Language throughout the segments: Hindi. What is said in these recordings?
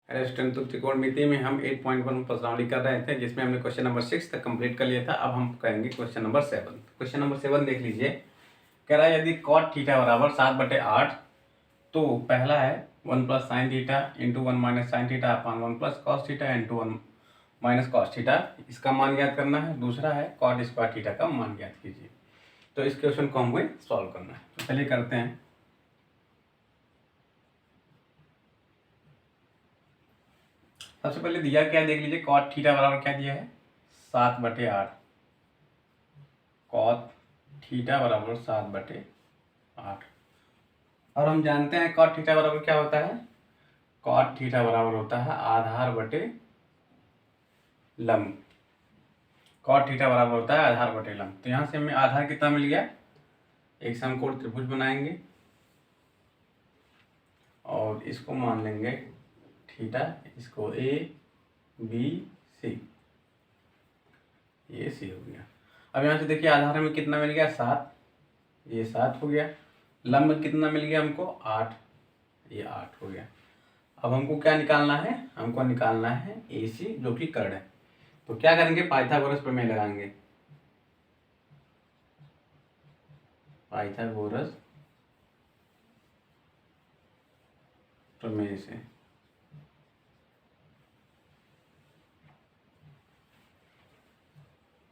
रेस्टोरेंट तो त्रिकोणमिति में हम 8.1 प्रश्नावली कर रहे थे, जिसमें हमने क्वेश्चन नंबर 6 तक कंप्लीट कर लिया था। अब हम करेंगे क्वेश्चन नंबर 7। क्वेश्चन नंबर 7 देख लीजिए। कह रहा है यदि cot थीटा बराबर 7/8, तो पहला है 1 plus sine theta into 1 minus sine theta upon 1 plus cos theta into 1 minus cos theta, इसका मान ज्ञात करना है। दूसरा है cot स्क्वायर थीटा का मान ज्ञात कीजिए। तो इस क्वेश्चन को हमको सॉल्व करना है, तो चलिए करते हैं। सबसे पहले दिया क्या देख लीजिए, cot थीटा बराबर क्या दिया है 7/8। cot थीटा बराबर 7/8 और हम जानते हैं cot थीटा बराबर क्या होता है। cot थीटा बराबर होता है आधार बटे लंब। cot थीटा बराबर होता है आधार बटे लंब। तो यहाँ से हमें आधार कितना मिल गया, एक समकोण त्रिभुज बनाएंगे और इसको मान लेंगे थीटा, इसको ए बी सी, ये सी हो गया। अब यहाँ से देखिए आधार हमें कितना मिल गया 7, ये 7 हो गया। लंब कितना मिल गया हमको 8, ये 8 हो गया। अब हमको क्या निकालना है, हमको निकालना है ए सी जो कि कर्ण है। तो क्या करेंगे, पाइथागोरस प्रमेय लगाएंगे। पाइथागोरस प्रमेय से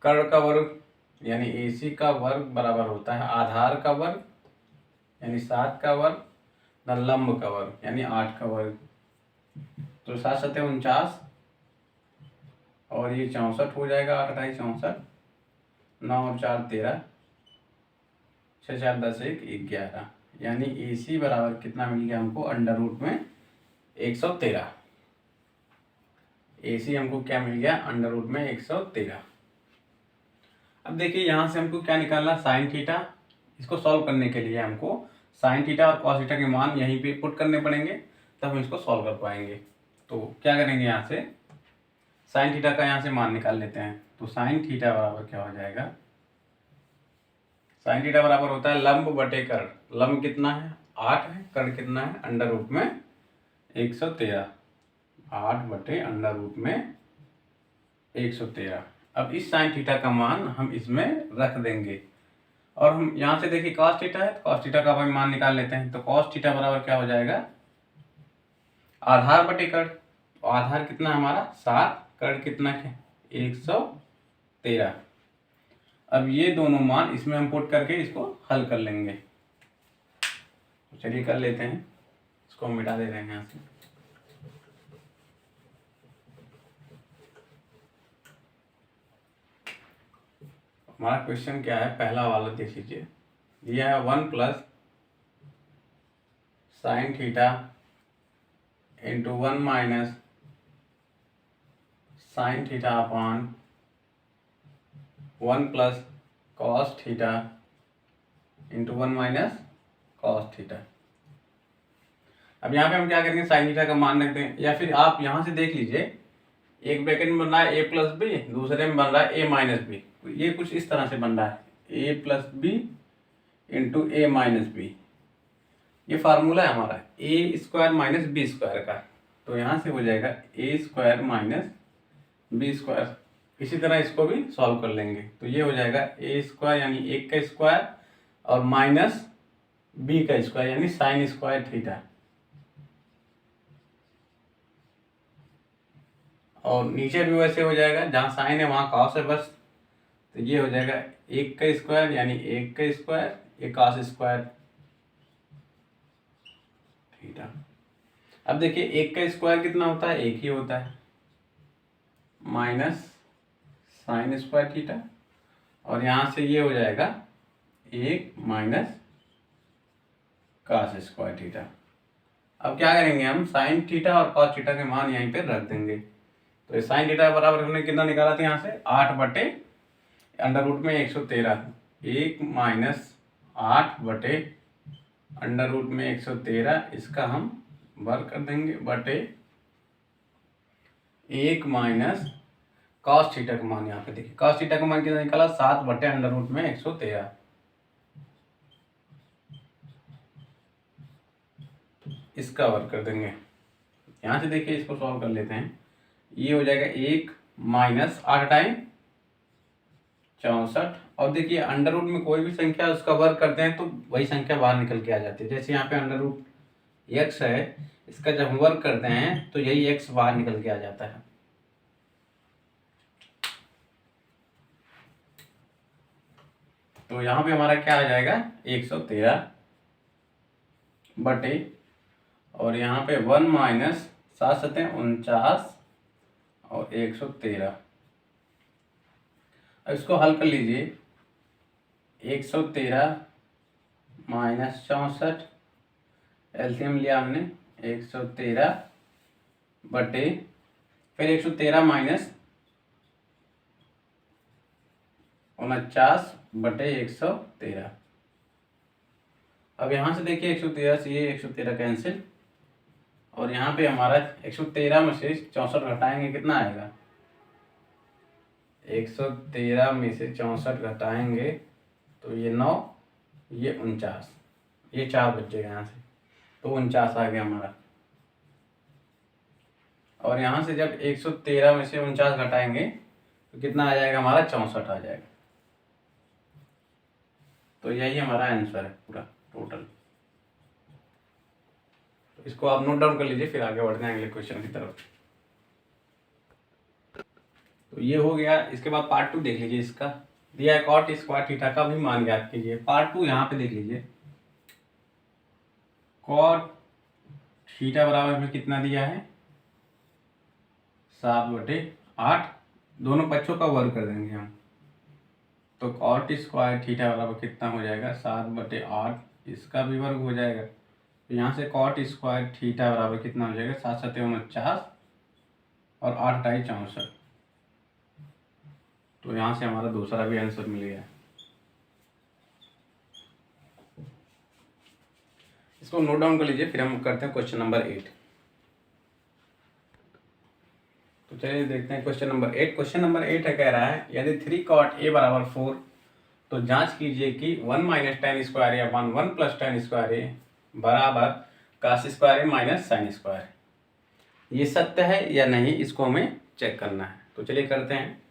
कर्ण का वर्ग यानी AC का वर्ग बराबर होता है आधार का वर्ग यानी 7 का वर्ग न लंब का वर्ग यानी 8 का वर्ग। तो 7 7 49 और ये 64 हो जाएगा, 8 8 64, 9 और 4 13, 6 4 10 1 11, यानी AC बराबर कितना मिल गया हमको अंडर रूट में 113। AC हमको क्या मिल गया अंडर रूट में 113। अब देखिए यहाँ से हमको क्या निकालना, साइन थीटा। इसको सॉल्व करने के लिए हमको साइन थीटा और कॉस थीटा के मान यहीं पे पुट करने पड़ेंगे, तब हम इसको सॉल्व कर पाएंगे। तो क्या करेंगे, यहाँ से साइन थीटा का यहाँ से मान निकाल लेते हैं। तो साइन थीटा बराबर क्या हो जाएगा, साइन थीटा बराबर होता है लंब बटे कर्ण। लंब कितना है 8 है, कर्ण कितना है अंडर रूट में 113, 8 बटे अंडर रूट में 113। अब इस साइन थीटा का मान हम इसमें रख देंगे और हम यहाँ से देखिए कॉस थीटा है, तो कॉस थीटा का हम मान निकाल लेते हैं। तो कॉस थीटा बराबर क्या हो जाएगा आधार बटे कर्ण। तो आधार कितना है हमारा 7, कर्ण कितना है 113। अब ये दोनों मान इसमें हम पुट करके इसको हल कर लेंगे। तो चलिए कर लेते हैं, इसको हम मिटा दे रहे हैं यहाँ से। हमारा क्वेश्चन क्या है, पहला वाला देख लीजिए। दिया है 1 plus sine theta into 1 minus sine theta upon 1 plus cos theta into 1 minus cos theta. अब यहाँ पे हम क्या करेंगे, साइन थीटा का मान रख दें, या फिर आप यहाँ से देख लीजिए, एक ब्रैकेट में बन रहा है a प्लस बी, दूसरे में बन रहा है a माइनस बी। तो ये कुछ इस तरह से बन रहा है a plus B into a minus B. ये फार्मूला है हमारा a square minus B square का। तो यहाँ से हो जाएगा a square minus B square. इसी तरह इसको भी सॉल्व कर लेंगे। तो ये हो जाएगा a स्क्वायर यानी 1 का स्क्वायर और माइनस b का स्क्वायर यानी साइन स्क्वायर थीटा, और नीचे भी वैसे हो जाएगा, जहाँ साइन है वहाँ कॉस है बस। तो ये हो जाएगा 1 का स्क्वायर यानी 1 का स्क्वायर, ये कॉस स्क्वायर थीटा। अब देखिए 1 का स्क्वायर कितना होता है, 1 ही होता है, माइनस साइन स्क्वायर थीटा, और यहाँ से ये हो जाएगा 1 माइनस कॉस स्क्वायर थीटा। अब क्या करेंगे, हम साइन थीटा और कॉस थीटा के मान यहीं पे रख देंगे। तो ये साइन थीटा बराबर हमने कितना निकाला था यहाँ से 8 बटे अंडर रूट में 113, 1 माइनस 8 बटे अंडर रूट में 113, इसका हम वर्ग कर देंगे बटे 1 माइनस कॉस थीटा का मान। यहाँ पे देखिए कॉस थीटा का मान कितना निकाला 7 बटे अंडर रूट में 113, इसका वर्ग कर देंगे। यहाँ से देखिए इसको सॉल्व कर लेते हैं। ये हो जाएगा 1 माइनस 8 टाइम 64, और देखिए अंडर रूट में कोई भी संख्या उसका वर्ग करते हैं तो वही संख्या बाहर निकल के आ जाती है। जैसे यहाँ पे अंडर रूट x है, इसका जब हम वर्ग करते हैं तो यही x बाहर निकल के आ जाता है। तो यहाँ पे हमारा क्या आ जाएगा 113 बटे, और यहाँ पे 1 माइनस 7 सत्ते 49 और 113। अब इसको हल कर लीजिए। 113 माइनस 64, एलसीएम लिया हमने 113 बटे, फिर 113 माइनस 49 बटे 113। अब यहाँ से देखिए 113 से ये 113 कैंसिल, और यहाँ पे हमारा 113 में से 64 घटाएंगे कितना आएगा, 113 में से 64 घटाएंगे तो ये 9, ये 49, ये 4 बचेगा यहाँ से, तो 49 आ गया हमारा। और यहाँ से जब 113 में से 49 घटाएंगे तो कितना आ जाएगा हमारा 64 आ जाएगा। तो यही हमारा आंसर है पूरा टोटल। तो इसको आप नोट डाउन कर लीजिए, फिर आगे बढ़ते हैं अगले क्वेश्चन की तरफ। तो ये हो गया। इसके बाद पार्ट 2 देख लीजिए। इसका दिया है कॉट स्क्वायर थीटा का भी मान ज्ञात कीजिए। पार्ट 2 यहाँ पे देख लीजिए। कॉट थीटा बराबर हमें कितना दिया है 7/8, दोनों पक्षों का वर्ग कर देंगे हम। तो कॉट स्क्वायर थीटा बराबर कितना हो जाएगा 7/8, इसका भी वर्ग हो जाएगा। तो यहाँ से कॉट स्क्वायर थीटा बराबर कितना हो जाएगा 7 7 49 और 8 2 64। तो यहाँ से हमारा दूसरा भी आंसर मिल गया। इसको नोट डाउन कर लीजिए, फिर हम करते हैं क्वेश्चन नंबर 8। तो चलिए देखते हैं क्वेश्चन नंबर 8। क्वेश्चन नंबर 8 है, कह रहा है यदि 3 cot a बराबर 4 तो जांच कीजिए कि 1 माइनस टेन स्क्वायर ए अपन 1 प्लस टेन स्क्वायर ए बराबर कास स्क्वायर ए माइनस साइन स्क्वायर। ये सत्य है या नहीं, इसको हमें चेक करना है। तो चलिए करते हैं।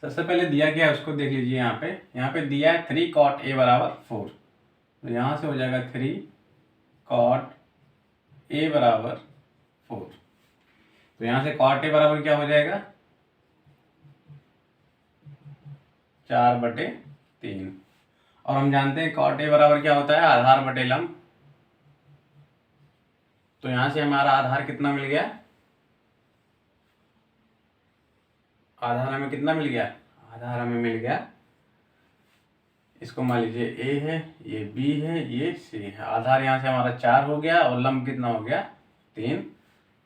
सबसे पहले दिया गया है उसको देख लीजिए। यहाँ पे दिया है 3 cot a बराबर 4, तो यहाँ से हो जाएगा 3 cot a बराबर 4। तो यहाँ से cot a बराबर क्या हो जाएगा 4/3, और हम जानते हैं cot a बराबर क्या होता है आधार बटे लंब। तो यहाँ से हमारा आधार कितना मिल गया, आधार हमें कितना मिल गया, आधार हमें मिल गया, इसको मान लीजिए a है, ये b है, ये c है। आधार यहाँ से हमारा 4 हो गया और लंब कितना हो गया 3।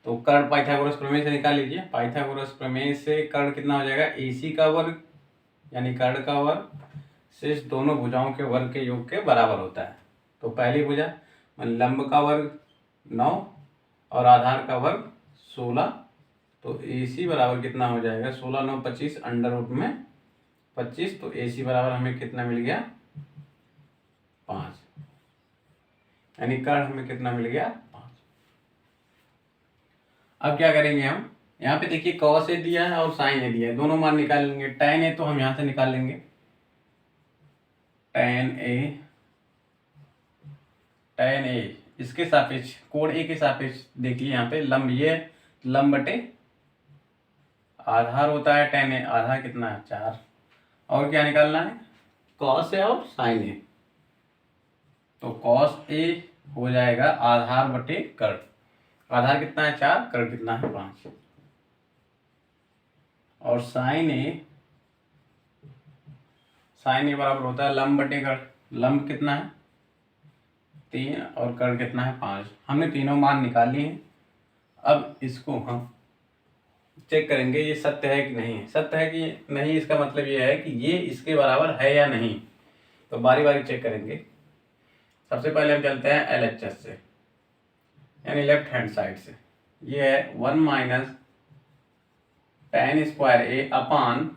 तो कर्ण पाइथागोरस प्रमेय से निकाल लीजिए। पाइथागोरस प्रमेय से कर्ण कितना हो जाएगा AC का वर्ग यानी कर्ण का वर्ग शेष दोनों भुजाओं के वर्ग के योग के बराबर होता है। तो पहली भुजा लंब का वर्ग 9 और आधार का वर्ग 16। तो AC बराबर कितना हो जाएगा 16 9 25 अंडर रूट में 25। तो AC बराबर हमें कितना मिल गया 5, यानी कर्ण हमें कितना मिल गया 5। अब क्या करेंगे हम, यहाँ पे देखिए cos ए दिया है और sin ए दिया है, दोनों मान निकाल लेंगे। tan ए तो हम यहाँ से निकाल लेंगे, tan ए इसके सापेक्ष कोण ए के सापेक्ष देखिए यहाँ पे लंब, ये लंब बटे आधार होता है tan ए, आधार कितना है 4, और क्या निकालना है cos ए और sin ए। तो cos ए हो जाएगा आधार बटे कर्ण, आधार कितना है 4, कर्ण कितना है 5, और sin ए बराबर होता है लंब बटे कर्ण। लंब कितना है 3 और कर्ण कितना है 5। हमने तीनों मान निकाल लिए हैं। अब इसको हम चेक करेंगे ये सत्य है कि नहीं है। सत्य है कि नहीं इसका मतलब ये है कि ये इसके बराबर है या नहीं। तो बारी बारी चेक करेंगे। सबसे पहले हम चलते हैं LHS से, यानी लेफ्ट हैंड साइड से। ये है 1 माइनस टेन स्क्वायर ए अपान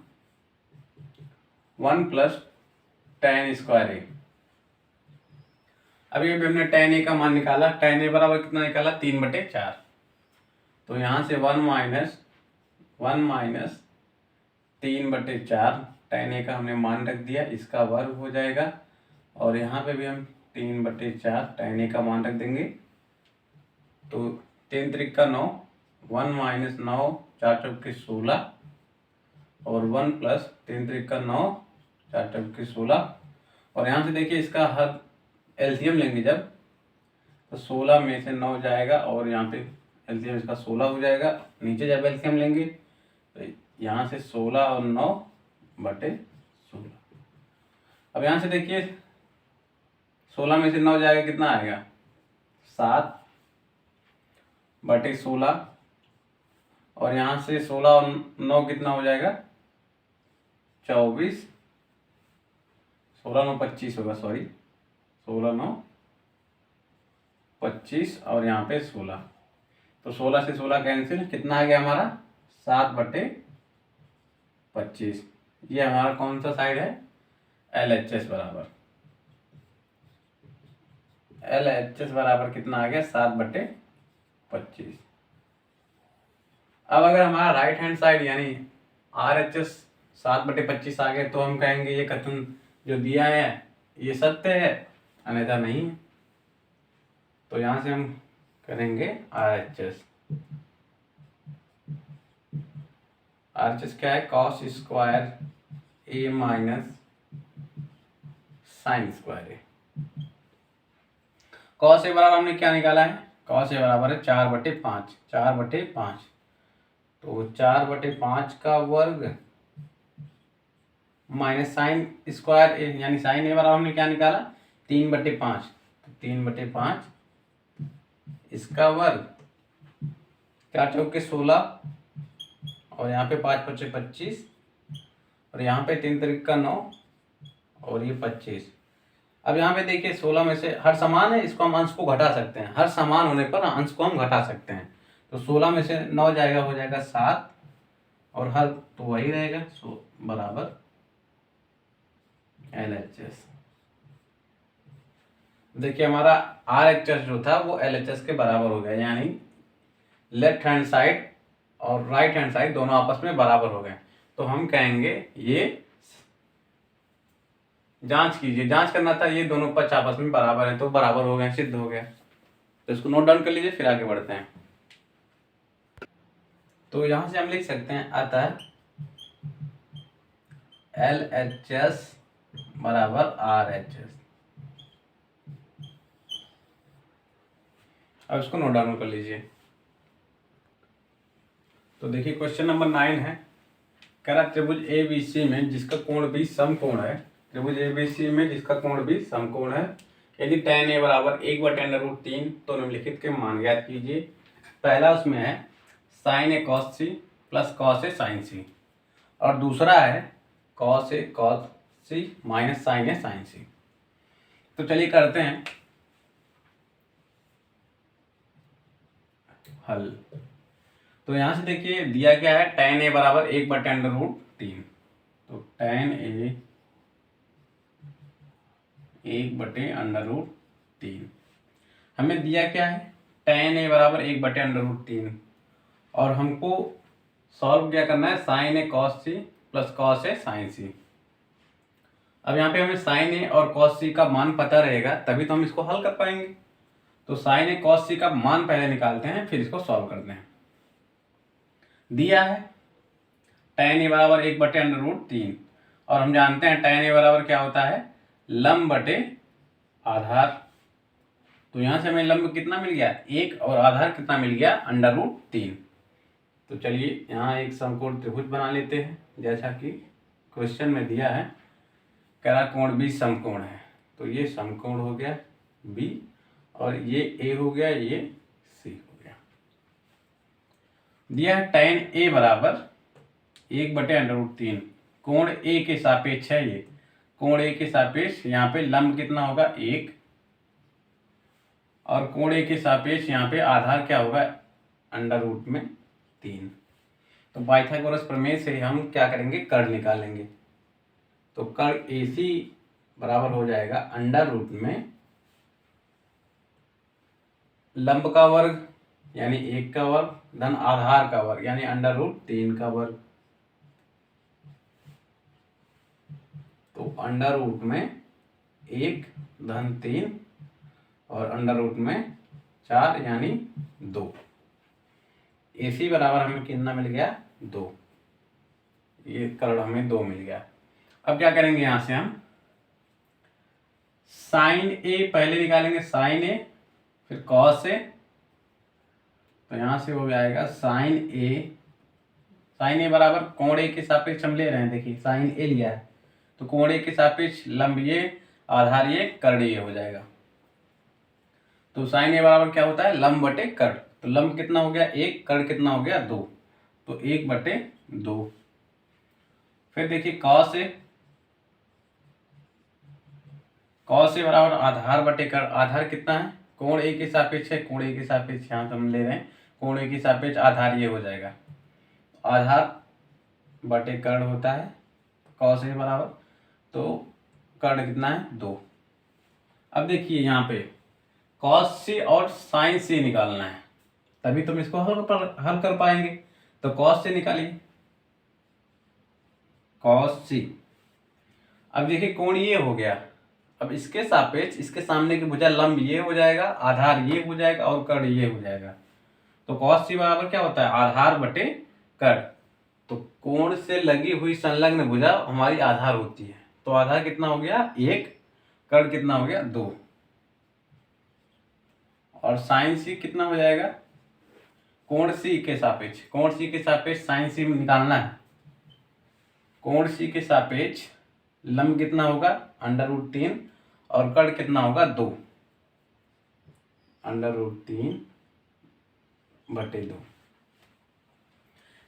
1 प्लस टेन स्क्वायर ए। अभी अभी हमने tan a का मान निकाला, tan a बराबर कितना निकाला 3/4। तो यहाँ से 1 माइनस 3/4 tan a का हमने मान रख दिया, इसका वर्ग हो जाएगा। और यहाँ पे भी हम 3/4 tan a का मान रख देंगे। तो 3 त्रिक का 9, 1 माइनस 9 4 चौके 16 और 1 प्लस 3 त्रिक का 9 4 चौके 16। और यहाँ से देखिए इसका हर एलसीएम लेंगे जब, तो 16 में से 9 जाएगा और यहाँ पे एलसीएम इसका 16 हो जाएगा। नीचे जब एलसीएम लेंगे तो यहाँ से 16 और 9/16। अब यहाँ से देखिए 16 में से 9 जाएगा, कितना आएगा 7/16। और यहाँ से 16 और 9 कितना हो जाएगा 24, 16 9 25 होगा, सॉरी 16 9 25 और यहाँ पे 16। तो 16 से 16 कैंसिल, कितना आ गया हमारा 7/25। ये हमारा कौन सा साइड है LHS बराबर, LHS बराबर कितना आ गया 7/25। अब अगर हमारा राइट हैंड साइड यानी RHS 7/25 आ गया तो हम कहेंगे ये कथन जो दिया है ये सत्य है, अन्यथा नहीं है। तो यहाँ से हम करेंगे RHS क्या है cos square a minus sine square a। cos a बराबर हमने क्या निकाला है, cos a बराबर है 4/5, 4/5। तो 4/5 का वर्ग माइनस साइन स्क्वायर ए यानी साइन ए बराबर हमने क्या निकाला 3/5। तो 3/5 इसका वर्ग 4 चौके 16 और यहाँ पे 5 5 25 और यहाँ पे 3 त्रिक का 9 और ये 25। अब यहाँ पे देखिए 16 में से हर समान है, इसको हम अंश को घटा सकते हैं, हर समान होने पर अंश को हम घटा सकते हैं। तो 16 में से 9 जाएगा, हो जाएगा 7 और हर तो वही रहेगा, बराबर LHS। देखिए हमारा RHS जो था वो LHS के बराबर हो गया, यानी लेफ्ट हैंड साइड और राइट हैंड साइड दोनों आपस में बराबर हो गए। तो हम कहेंगे ये जांच कीजिए, जांच करना था, ये दोनों पक्ष आपस में बराबर हैं तो बराबर हो गए, सिद्ध हो गया। तो इसको नोट डाउन कर लीजिए, फिर आगे बढ़ते हैं। तो यहां से हम लिख सकते हैं अतः LHS बराबर RHS। अब इसको नोट डाउन कर लीजिए। तो देखिए क्वेश्चन नंबर 9 है, कह रहा त्रिभुज ABC में जिसका कोण भी समकोण है, त्रिभुज ABC में जिसका कोण भी समकोण है, यदि tan a बराबर 1/√3 तो निम्नलिखित के मान ज्ञात कीजिए। पहला उसमें है sin a cos c plus cos a sin c और दूसरा है cos a cos c minus sin a sin c। तो चलिए करते हैं हल। तो यहाँ से देखिए दिया क्या है tan a बराबर 1/√3। तो tan a 1/√3 हमें दिया क्या है tan a बराबर 1/√3 और हमको सॉल्व क्या करना है sin a cos c plus cos a sin c। अब यहाँ पे हमें sin a और cos c का मान पता रहेगा तभी तो हम इसको हल कर पाएंगे। तो sin a cos c का मान पहले निकालते हैं, फिर इसको सॉल्व करते हैं। दिया है tan a बराबर 1/√3 और हम जानते हैं tan a बराबर क्या होता है लंब बटे आधार। तो यहाँ से हमें लंब कितना मिल गया 1 और आधार कितना मिल गया √3। तो चलिए यहाँ एक समकोण त्रिभुज बना लेते हैं जैसा कि क्वेश्चन में दिया है। कह रहा कोण B समकोण है, तो ये समकोण हो गया B और ये A हो गया, ये C हो गया। दिया है tan A बराबर 1/√3, कोण A के सापेक्ष है, ये कोण A के सापेक्ष यहाँ पे लंब कितना होगा 1 और कोण A के सापेक्ष यहाँ पे आधार क्या होगा √3। तो पाइथागोरस प्रमेय से हम क्या करेंगे कर्ण निकालेंगे। तो कर्ण AC बराबर हो जाएगा √3 लंब का वर्ग यानी 1 का वर्ग धन आधार का वर्ग यानी √3 का वर्ग। तो √ में 1 धन 3 और √ में 4 यानी 2। AC बराबर हमें कितना मिल गया? 2। ये कर्ण हमें 2 मिल गया। अब क्या करेंगे, यहां से हम sin A पहले निकालेंगे, sin A फिर cos A। तो यहां से हो जाएगा sin A बराबर कोण A के सापेक्ष हम ले रहे हैं। देखिए sin A लिया है तो कोण A के सापेक्ष लंब ये आधार ये कर्ण ये हो जाएगा। तो sin A बराबर क्या होता है? लंब बटे कर्ण। तो लंब कितना हो गया? 1, कर्ण कितना हो गया? 2। तो 1/2। फिर देखिए cos A बराबर आधार बटे कर्ण। आधार कितना है? कोण A के सापेक्ष है, कोण A के सापेक्ष यहाँ से हम ले रहे हैं, कोण A के सापेक्ष आधार ये हो जाएगा। आधार बटे कर्ण होता है cos A बराबर, तो कर्ण कितना है? 2। अब देखिए यहाँ पे cos C और sin C निकालना है, तभी तुम इसको हल कर पाएंगे। तो cos C निकालिए, cos C। अब देखिए कोण ये हो गया, अब इसके सापेक्ष इसके सामने की भुजा लंब ये हो जाएगा, आधार ये हो जाएगा और कर्ण ये हो जाएगा। तो cos C बराबर क्या होता है? आधार बटे कर्ण। तो कोण से लगी हुई संलग्न भुजा हमारी आधार होती है। तो आधार कितना हो गया? 1, कर्ण कितना हो गया? 2। और sin C कितना हो जाएगा? कोण C के सापेक्ष, कोण C के सापेक्ष sin C निकालना है। कोण C के सापेक्ष लंब कितना होगा? √3 और कर्ण कितना होगा? 2। √3/2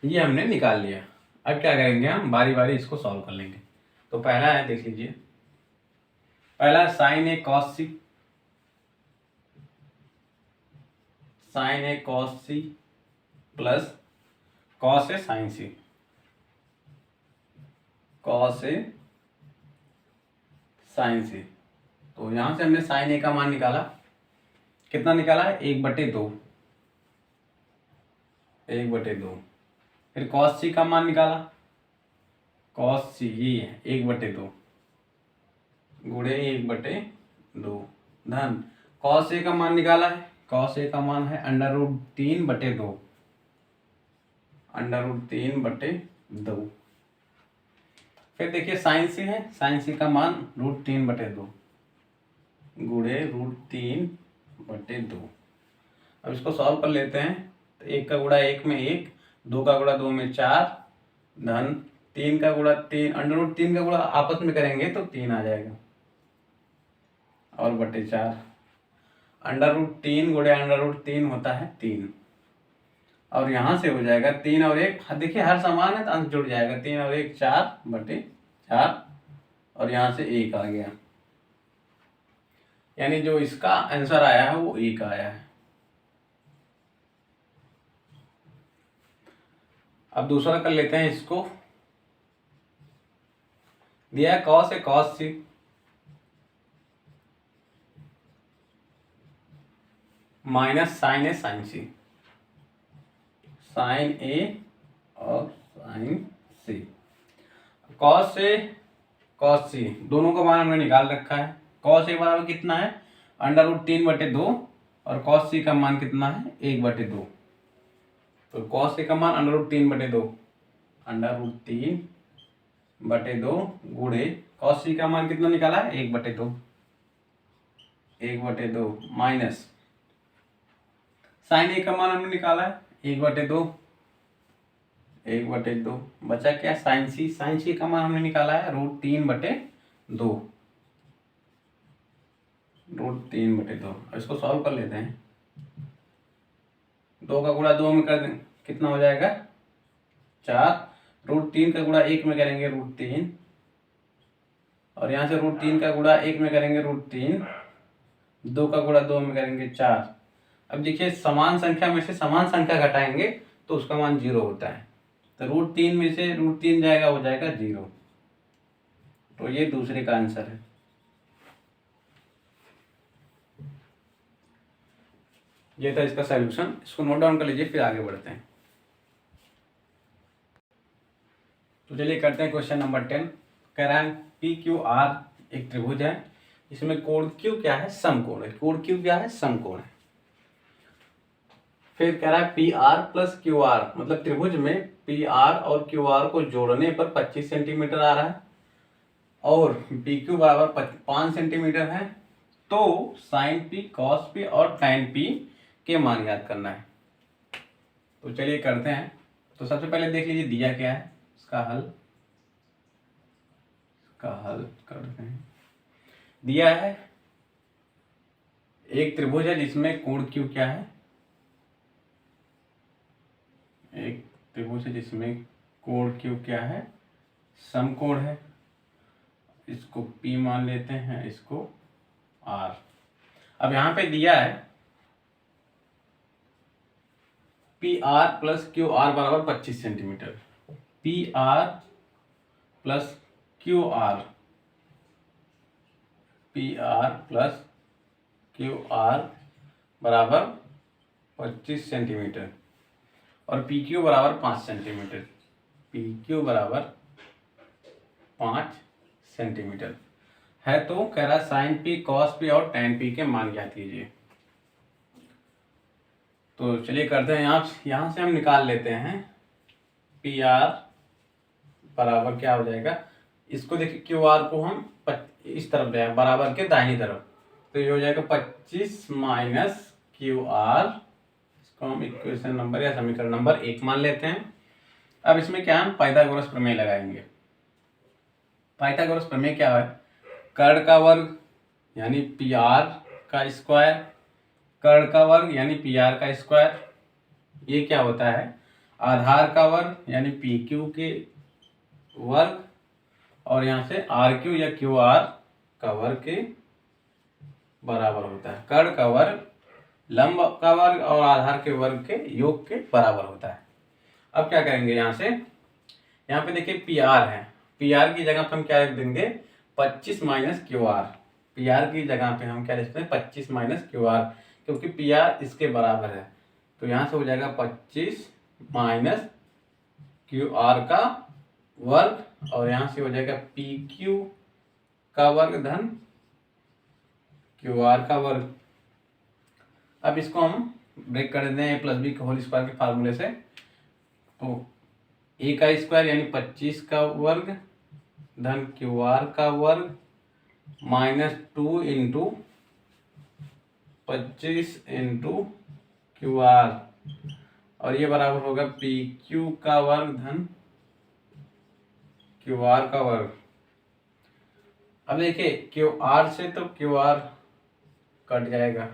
ये हमने निकाल लिया। अब क्या करेंगे, हम बारी बारी इसको सॉल्व कर लेंगे। तो पहला है, देख लीजिए, पहला sin A cos C, sin A cos C plus cos A sin C, cos A sin C। तो यहां से हमने sin A का मान निकाला, कितना निकाला है? 1/2, 1/2। फिर cos C का मान निकाला, cos C ये है 1/2 गुणे 1/2 धन cos A का मान निकाला है, cos A का मान है √3/2, √3/2। फिर देखिए sin C है, sin C का मान √3/2 गुणे √3/2। अब इसको सॉल्व कर लेते हैं। तो 1 का गुणा 1 में 1, 2 का गुणा 2 में 4 धन 3 का गुणा 3, √3 का गुणा आपस में करेंगे तो 3 आ जाएगा और बटे 4। √3 गुणे √3 होता है 3। और यहाँ से हो जाएगा 3 और 1, देखिए हर समान है तो अंक जुड़ जाएगा। 3 और 1 4/4 और यहाँ से 1 आ गया, यानी जो इसका आंसर आया है वो 1 आया है। अब दूसरा कर लेते हैं इसको। दिया है cos A cos C minus sin A sin C, sin A और sin C। cos A cos C दोनों का मान हमने निकाल रखा है। cos A बराबर कितना है? √3/2 और cos C का मान कितना है? 1/2। तो cos A का मान √3/2, √3/2 गुणे cos C का मान कितना निकाला है? 1/2, 1/2 माइनस sin A का मान हमने निकाला है 1/2, 1/2 बचा क्या? sin C, sin C का मान हमने निकाला है √3/2, √3/2। इसको सॉल्व कर लेते हैं। 2 का गुणा 2 में कर दें, कितना हो जाएगा? 4। √3 का गुणा 1 में करेंगे √3 और यहाँ से √3 का गुणा 1 में करेंगे √3, 2 का गुणा 2 में करेंगे 4। अब देखिए समान संख्या में से समान संख्या घटाएंगे तो उसका मान 0 होता है। तो √3 में से √3 जाएगा, हो जाएगा 0। तो ये दूसरे का आंसर है। ये था इसका सॉल्यूशन, इसको नोट डाउन कर लीजिए, फिर आगे बढ़ते हैं। तो चलिए करते हैं क्वेश्चन नंबर 10। कह रहा है पी क्यू आर एक त्रिभुज है, इसमें कोण क्यू क्या है, समकोण है। कोण क्यू क्या है, समकोण है। फिर कह रहा है P R plus Q R, मतलब त्रिभुज में पी आर और क्यू आर को जोड़ने पर 25 सेंटीमीटर आ रहा है और पी क्यू बराबर 5 सेंटीमीटर है। तो साइन पी, कॉस पी और टाइन पी के मान याद करना है। तो चलिए करते हैं। तो सबसे पहले देख लीजिए दिया क्या है, इसका हल करते हैं। दिया है एक त्रिभुज है जिसमें कोण क्यू क्या है, एक त्रिभुज है जिसमें कोण क्यू क्या है, समकोण है। इसको P मान लेते हैं, इसको R। अब यहां पे दिया है P R plus Q R बराबर 25 centimetre. P R plus Q R, P R plus Q R बराबर 25 सेंटीमीटर और पी क्यू बराबर 5 सेंटीमीटर। पी क्यू बराबर 5 सेंटीमीटर है। तो कह रहा है साइन पी, कॉस पी और टैन पी के मान ज्ञात कीजिए। तो चलिए करते हैं। यहाँ से हम निकाल लेते हैं पी आर बराबर क्या हो जाएगा, इसको देखिए क्यू आर को हम इस तरफ ले आए, बराबर के दाहिनी तरफ, तो ये हो जाएगा 25 माइनस क्यू आर। इसको हम इक्वेशन नंबर या समीकरण नंबर 1 मान लेते हैं। अब इसमें क्या हम पाइथागोरस प्रमेय लगाएंगे। पाइथागोरस प्रमेय क्या है, कर्ण का वर्ग यानी पी आर का स्क्वायर, कर्ण का वर्ग यानी पी आर का स्क्वायर, ये क्या होता है आधार का वर्ग यानी पी क्यू के वर्ग, और यहाँ से आर क्यू या क्यू आर का वर्ग के बराबर होता है। कर्ण का वर्ग लंब का वर्ग और आधार के वर्ग के योग के बराबर होता है। अब क्या करेंगे, यहाँ पे देखिए पी आर है, पी आर की जगह पे हम क्या लिख देंगे 25 minus Q R. P R की जगह पे हम क्या लिखते हैं 25 माइनस क्यू आर, क्योंकि पी आर इसके बराबर है। तो यहाँ से हो जाएगा 25 माइनस क्यू आर का वर्ग, और यहाँ से हो जाएगा पी क्यू का वर्ग धन क्यू आर का वर्ग। अब इसको हम ब्रेक कर देते हैं ए प्लस बी के होल स्क्वायर के फार्मूले से। तो ए का स्क्वायर यानी 25 का वर्ग धन क्यू आर का वर्ग minus 2 into 25 into Q R, और ये बराबर होगा पी क्यू का वर्ग धन क्यू आर का वर्ग। अब देखिए क्यू आर से तो क्यू आर कट जाएगा,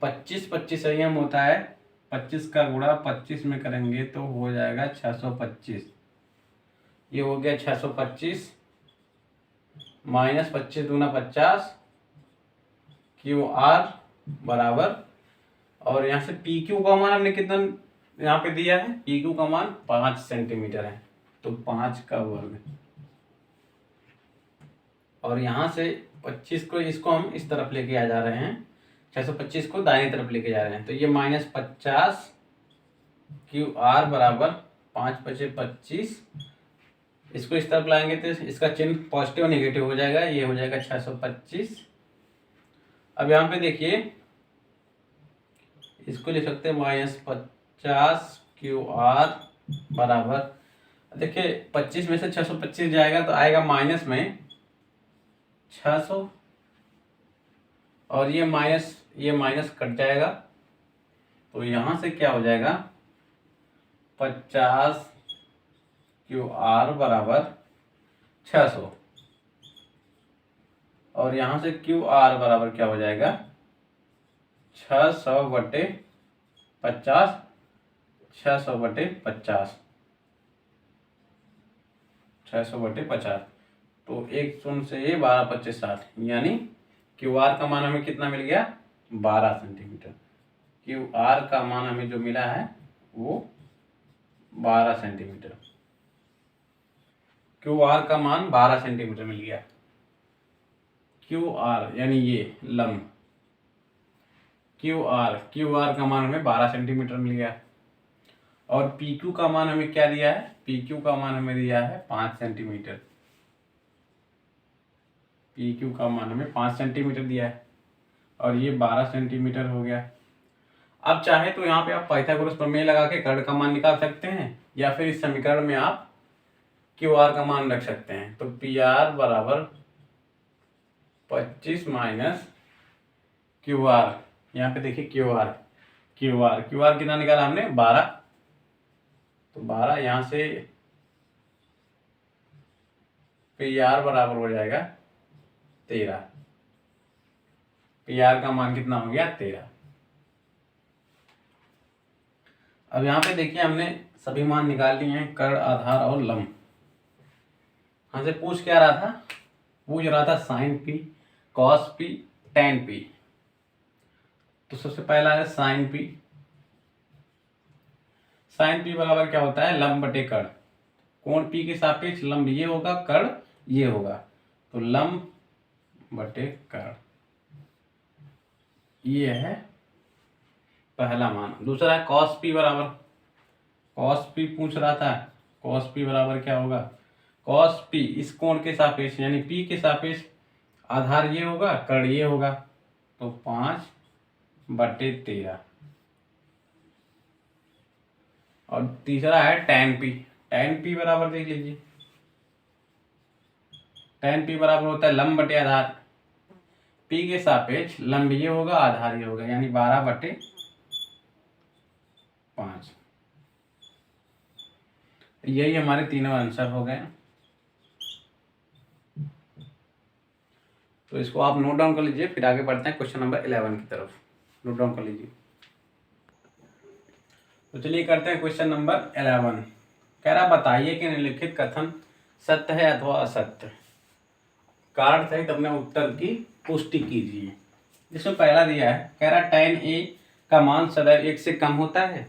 25 संयम होता है, 25 का गुणा 25 में करेंगे तो हो जाएगा 625। ये हो गया 625 माइनस 25 दूना 50 क्यू आर बराबर, और यहाँ से पी क्यू का मान हमने कितना यहाँ पे दिया है, पी क्यू का मान 5 सेंटीमीटर है, तो 5 का वर्ग, और यहाँ से 25 को इसको हम इस तरफ लेके आ जा रहे हैं, 625 को दाहिनी तरफ लेके जा रहे हैं, तो ये माइनस 50 क्यू आर बराबर 5 × 25, इसको इस तरफ लाएंगे तो इसका चिन्ह पॉजिटिव और नेगेटिव हो जाएगा, ये हो जाएगा 625। अब यहाँ पे देखिए इसको लिख सकते हैं माइनस 50 क्यू आर बराबर, देखिए 25 में से 625 जाएगा तो आएगा माइनस में 600, और ये माइनस कट जाएगा, तो यहाँ से क्या हो जाएगा 50 क्यू आर बराबर 600, और यहाँ से क्यू आर बराबर क्या हो जाएगा 600/50, 600/50, 600/50। तो एक शून्य से ये 12 × 25 60, यानी क्यू आर का मान हमें कितना मिल गया 12 सेंटीमीटर। क्यू आर का मान हमें जो मिला है वो 12 सेंटीमीटर, क्यू आर का मान 12 सेंटीमीटर मिल गया। क्यू आर यानी ये लंब, क्यू आर का मान हमें 12 सेंटीमीटर मिल गया। और पी क्यू का मान हमें क्या दिया है, पी क्यू का मान हमें दिया है 5 सेंटीमीटर। पी क्यू का मान हमें 5 सेंटीमीटर दिया है और ये 12 सेंटीमीटर हो गया। अब चाहे तो यहाँ पे आप पाइथागोरस प्रमेय लगा के कर्ण का मान निकाल सकते हैं या फिर इस समीकरण में आप क्यू आर का मान रख सकते हैं। तो पी आर बराबर 25 माइनस क्यू आर। यहाँ पे देखिए क्यू आर कितना निकाला हमने 12। तो 12 यहाँ से पी आर बराबर हो जाएगा 13। पी आर का मान कितना हो गया 13। अब यहाँ पे देखिए हमने सभी मान निकाल लिए हैं, कर्ण, आधार और लंब। हमसे पूछ क्या रहा था, पूछ रहा था sine P, cos P, tan P. तो सबसे पहला है साइन पी। साइन पी बराबर क्या होता है, लंब बटे कर्ण। कोण पी के सापेक्ष लंब ये होगा, कर्ण ये होगा, तो लंब बटे कर्ण। ये है पहला मान। दूसरा है कॉस पी बराबर, कॉस पी पूछ रहा था, कॉस पी बराबर क्या होगा, कॉस पी इस कोण के सापेक्ष यानी पी के सापेक्ष आधार ये होगा, कर्ण ये होगा, तो 5 बटे 13। और तीसरा है टेन पी। टेन पी बराबर देख लीजिए, टेन पी बराबर होता है लंब बटे आधार। पी के सापेक्ष लंब ये होगा, आधार ये होगा, यानी 12 बटे 5। यही हमारे तीनों आंसर हो गए। तो इसको आप नोट डाउन कर लीजिए, फिर आगे बढ़ते हैं क्वेश्चन नंबर 11 की तरफ। नोट डाउन कर लीजिए। तो चलिए करते हैं क्वेश्चन नंबर 11। कह रहा बताइए कि निम्नलिखित कथन सत्य है अथवा असत्य। कारण सहित अपने उत्तर की पुष्टि कीजिए। जिसमें पहला दिया है, कह रहा tan a का मान सदैव 1 से कम होता है।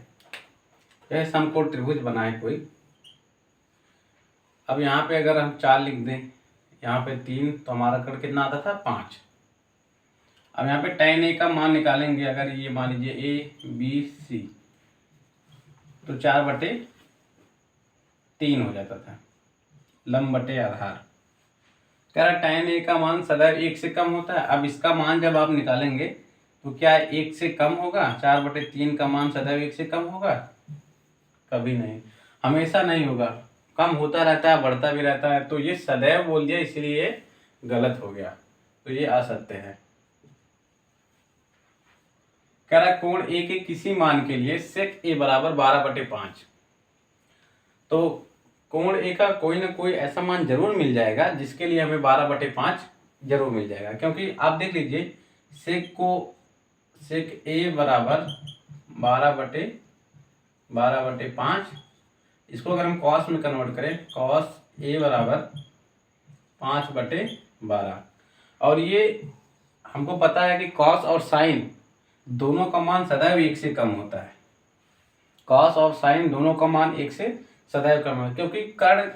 यह समकोण त्रिभुज बनाए कोई। अब यहाँ पे अगर हम 4 लिख दें, यहाँ पे 3, तो हमारा कर्ण कितना आता था 5। अब यहाँ पे tan a का मान निकालेंगे, अगर ये मान लीजिए a b c, तो 4 बटे 3 हो जाता था, लंब बटे आधार। कह रहा tan a का मान सदैव 1 से कम होता है। अब इसका मान जब आप निकालेंगे तो क्या 1 से कम होगा, 4 बटे 3 का मान सदैव 1 से कम होगा? कभी नहीं, हमेशा नहीं होगा, कम होता रहता है, बढ़ता भी रहता है। तो ये सदैव बोल दिया, इसलिए ये गलत हो गया, तो ये असत्य है। कह रहा कोण a के किसी मान के लिए sec a बराबर 12/5। तो कोण a का कोई ना कोई ऐसा मान जरूर मिल जाएगा जिसके लिए हमें 12/5 जरूर मिल जाएगा। क्योंकि आप देख लीजिए sec a बराबर 12/5, इसको अगर हम कॉस में कन्वर्ट करें, कॉस a बराबर 5/12। और ये हमको पता है कि कॉस और साइन दोनों का मान सदैव 1 से कम होता है। कॉस और साइन दोनों का मान 1 से सदैव कम है, क्योंकि कर्ण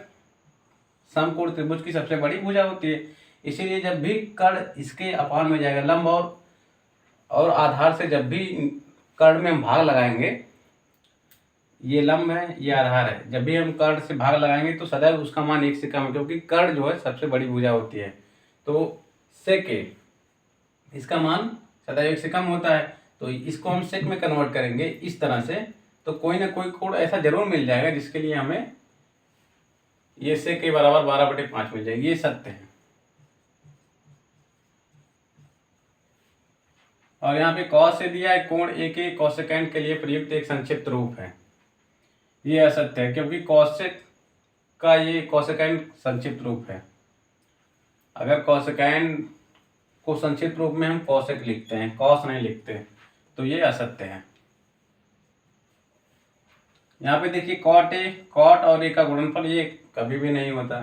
समकोण त्रिभुज की सबसे बड़ी भुजा होती है। इसीलिए जब भी कर्ण इसके अपान में जाएगा, लंब और आधार से जब भी कर्ण में हम भाग लगाएंगे, ये लंब है, ये आधार है, जब भी हम कर्ण से भाग लगाएंगे तो सदैव उसका मान 1 से कम है, क्योंकि कर्ण जो है सबसे बड़ी भुजा होती है। तो सेक इसका मान सदैव 1 से कम होता है, तो इसको हम सेक में कन्वर्ट करेंगे इस तरह से, तो कोई ना कोई कोण ऐसा जरूर मिल जाएगा जिसके लिए हमें ये सेक के बराबर 12/5 मिल जाएगी। ये सत्य है। और यहाँ पे कॉस से दिया है, कोण ए के कोसेकेंड के लिए प्रयुक्त एक संक्षिप्त रूप है। ये असत्य है, क्योंकि कोसेक का ये कोसेकेंड संक्षिप्त रूप है। अगर कोसेकेंड को संक्षिप्त रूप में हम कोसेक लिखते हैं, कॉस नहीं लिखते, तो ये असत्य है। यहाँ पे देखिए कॉट और ए का गुणनफल ये कभी भी नहीं होता।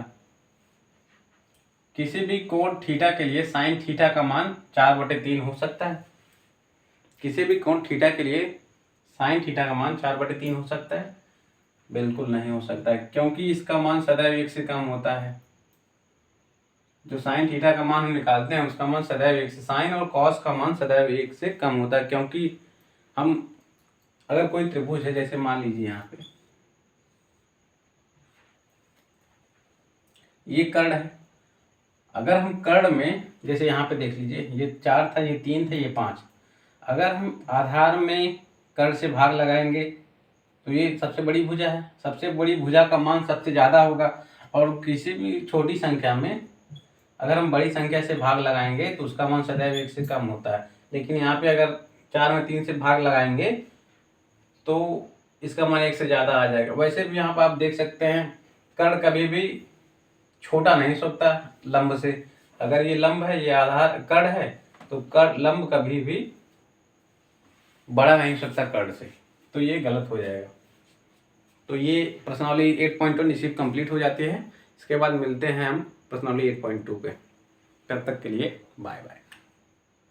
किसी भी कोण थीटा के लिए साइन थीटा का मान 4/3 हो सकता है। किसी भी कोण थीटा के लिए साइन थीटा का मान 4/3 हो सकता है? बिल्कुल नहीं हो सकता है, क्योंकि इसका मान सदैव 1 से कम होता है। जो साइन थीटा का मान हम निकालते हैं उसका मान सदैव 1 से, साइन और कॉस का मान सदैव 1 से कम होता है, क्योंकि हम अगर कोई त्रिभुज है, जैसे मान लीजिए यहाँ पे ये कर्ण है, अगर हम कर्ण में जैसे यहाँ पे देख लीजिए ये 4 था, ये 3 थे, ये 5, अगर हम आधार में कर्ण से भाग लगाएंगे तो ये सबसे बड़ी भुजा है, सबसे बड़ी भुजा का मान सबसे ज़्यादा होगा। और किसी भी छोटी संख्या में अगर हम बड़ी संख्या से भाग लगाएंगे तो उसका मान सदैव 1 से कम होता है। लेकिन यहाँ पे अगर 4 में 3 से भाग लगाएंगे तो इसका मान 1 से ज़्यादा आ जाएगा। वैसे भी यहाँ पर आप देख सकते हैं कर्ण कभी भी छोटा नहीं सकता लंब से। अगर ये लंब है, ये आधार कर्ण है, तो कर्ण लंब कभी भी बड़ा नहीं हो सकता कर्ण से, तो ये गलत हो जाएगा। तो ये प्रश्नावली 8.1 निश्चित कंप्लीट हो जाती है। इसके बाद मिलते हैं हम प्रश्नावली 8.2 पे। तब तक के लिए बाय बाय।